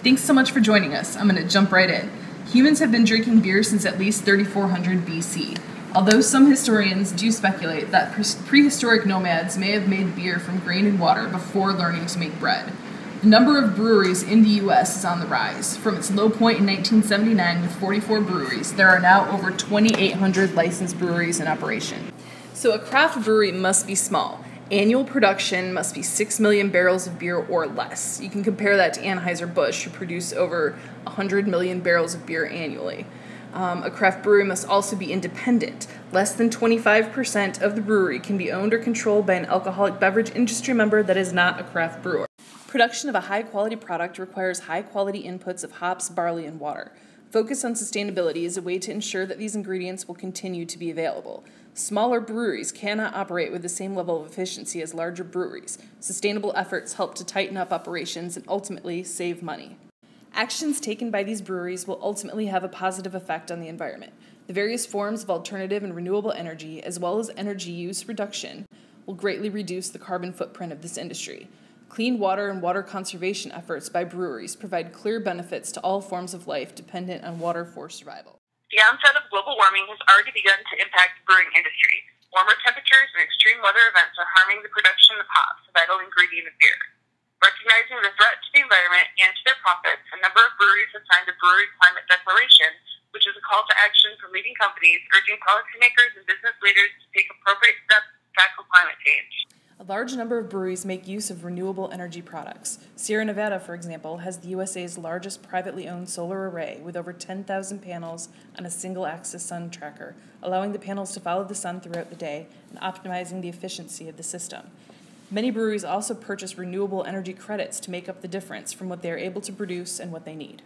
Thanks so much for joining us. I'm going to jump right in. Humans have been drinking beer since at least 3400 BC, although some historians do speculate that prehistoric nomads may have made beer from grain and water before learning to make bread. The number of breweries in the U.S. is on the rise. From its low point in 1979 with 44 breweries, there are now over 2,800 licensed breweries in operation. So a craft brewery must be small. Annual production must be 6 million barrels of beer or less. You can compare that to Anheuser-Busch, who produce over 100 million barrels of beer annually. A craft brewery must also be independent. Less than 25% of the brewery can be owned or controlled by an alcoholic beverage industry member that is not a craft brewer. Production of a high-quality product requires high-quality inputs of hops, barley, and water. Focus on sustainability is a way to ensure that these ingredients will continue to be available. Smaller breweries cannot operate with the same level of efficiency as larger breweries. Sustainable efforts help to tighten up operations and ultimately save money. Actions taken by these breweries will ultimately have a positive effect on the environment. The various forms of alternative and renewable energy, as well as energy use reduction, will greatly reduce the carbon footprint of this industry. Clean water and water conservation efforts by breweries provide clear benefits to all forms of life dependent on water for survival. The onset of global warming has already begun to impact the brewing industry. Warmer temperatures and extreme weather events are harming the production of hops, a vital ingredient of beer. Recognizing the threat to the environment and to their profits, a number of breweries have signed the Brewery Climate Declaration, which is a call to action from leading companies urging policymakers and business leaders to take appropriate steps to tackle climate change. A large number of breweries make use of renewable energy products. Sierra Nevada, for example, has the USA's largest privately owned solar array with over 10,000 panels on a single-axis sun tracker, allowing the panels to follow the sun throughout the day and optimizing the efficiency of the system. Many breweries also purchase renewable energy credits to make up the difference from what they are able to produce and what they need.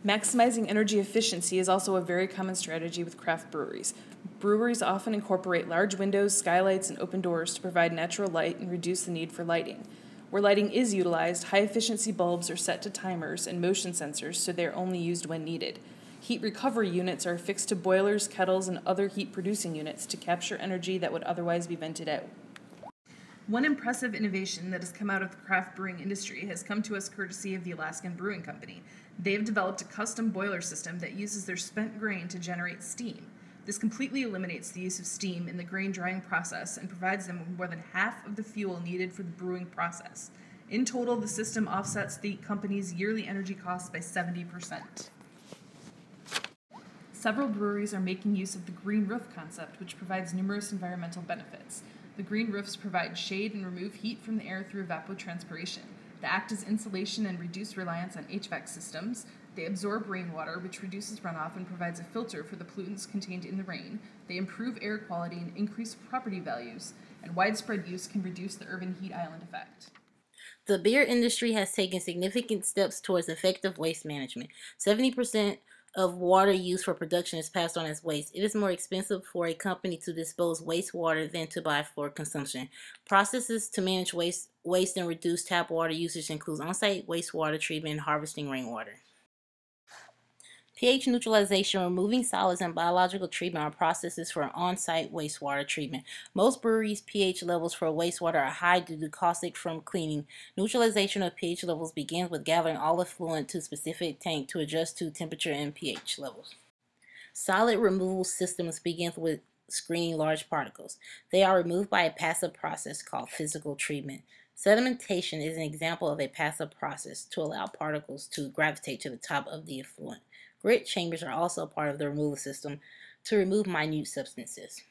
Maximizing energy efficiency is also a very common strategy with craft breweries. Breweries often incorporate large windows, skylights, and open doors to provide natural light and reduce the need for lighting. Where lighting is utilized, high-efficiency bulbs are set to timers and motion sensors so they are only used when needed. Heat recovery units are affixed to boilers, kettles, and other heat-producing units to capture energy that would otherwise be vented out. One impressive innovation that has come out of the craft brewing industry has come to us courtesy of the Alaskan Brewing Company. They have developed a custom boiler system that uses their spent grain to generate steam. This completely eliminates the use of steam in the grain drying process and provides them with more than half of the fuel needed for the brewing process. In total, the system offsets the company's yearly energy costs by 70%. Several breweries are making use of the green roof concept, which provides numerous environmental benefits. The green roofs provide shade and remove heat from the air through evapotranspiration. They act as insulation and reduce reliance on HVAC systems. They absorb rainwater, which reduces runoff and provides a filter for the pollutants contained in the rain. They improve air quality and increase property values, and widespread use can reduce the urban heat island effect. The beer industry has taken significant steps towards effective waste management. 70% of water used for production is passed on as waste. It is more expensive for a company to dispose wastewater than to buy for consumption. Processes to manage waste and reduce tap water usage include on-site wastewater treatment and harvesting rainwater. pH neutralization, removing solids, and biological treatment are processes for on-site wastewater treatment. Most breweries' pH levels for wastewater are high due to caustic from cleaning. Neutralization of pH levels begins with gathering all effluent to a specific tank to adjust to temperature and pH levels. Solid removal systems begin with screening large particles. They are removed by a passive process called physical treatment. Sedimentation is an example of a passive process to allow particles to gravitate to the top of the effluent. Grit chambers are also part of the removal system to remove minute substances.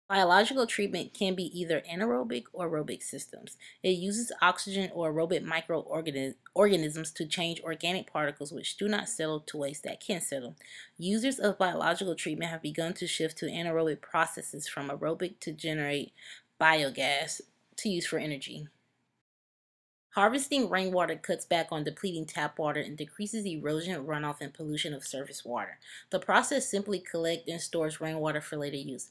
Biological treatment can be either anaerobic or aerobic systems. It uses oxygen or aerobic microorganisms to change organic particles which do not settle to waste that can settle. Users of biological treatment have begun to shift to anaerobic processes from aerobic to generate biogas to use for energy. Harvesting rainwater cuts back on depleting tap water and decreases erosion, runoff, and pollution of surface water. The process simply collects and stores rainwater for later use.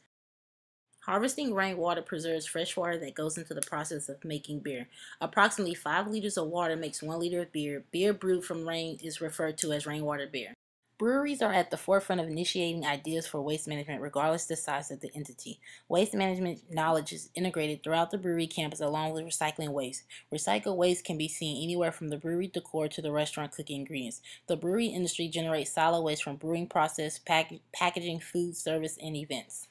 Harvesting rainwater preserves fresh water that goes into the process of making beer. Approximately 5 liters of water makes 1 liter of beer. Beer brewed from rain is referred to as rainwater beer. Breweries are at the forefront of initiating ideas for waste management regardless of the size of the entity. Waste management knowledge is integrated throughout the brewery campus along with recycling waste. Recycled waste can be seen anywhere from the brewery decor to the restaurant cooking ingredients. The brewery industry generates solid waste from brewing process, packaging, food service, and events.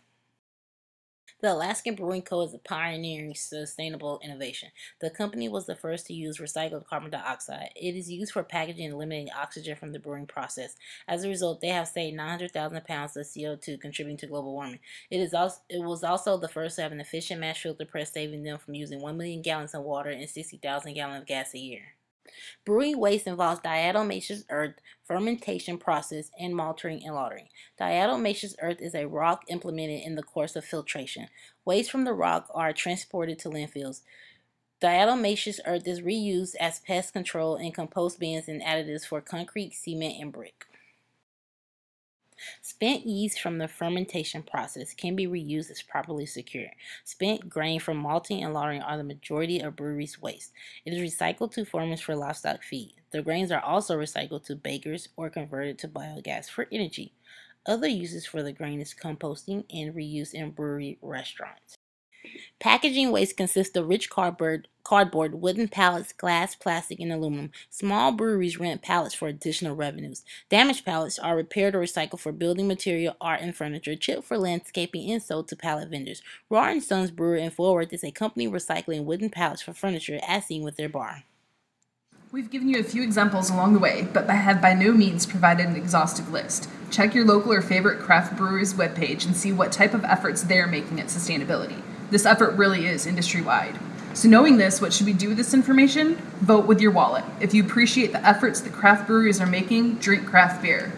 The Alaskan Brewing Co. is a pioneering sustainable innovation. The company was the first to use recycled carbon dioxide. It is used for packaging and eliminating oxygen from the brewing process. As a result, they have saved 900,000 pounds of CO2, contributing to global warming. It was also the first to have an efficient mass filter press, saving them from using 1 million gallons of water and 60,000 gallons of gas a year. Brewing waste involves diatomaceous earth, fermentation process, and malting and lautering. Diatomaceous earth is a rock implemented in the course of filtration. Waste from the rock are transported to landfills. Diatomaceous earth is reused as pest control in compost bins and additives for concrete, cement, and brick. Spent yeast from the fermentation process can be reused if properly secured. Spent grain from malting and lautering are the majority of breweries' waste. It is recycled to farmers for livestock feed. The grains are also recycled to bakers or converted to biogas for energy. Other uses for the grain is composting and reuse in brewery restaurants. Packaging waste consists of rich cardboard, wooden pallets, glass, plastic, and aluminum. Small breweries rent pallets for additional revenues. Damaged pallets are repaired or recycled for building material, art, and furniture, chipped for landscaping, and sold to pallet vendors. Raw & Sons Brewer in Fort Worth is a company recycling wooden pallets for furniture, as seen with their bar. We've given you a few examples along the way, but have by no means provided an exhaustive list. Check your local or favorite craft brewery's webpage and see what type of efforts they're making at sustainability. This effort really is industry-wide. So knowing this, what should we do with this information? Vote with your wallet. If you appreciate the efforts that craft breweries are making, drink craft beer.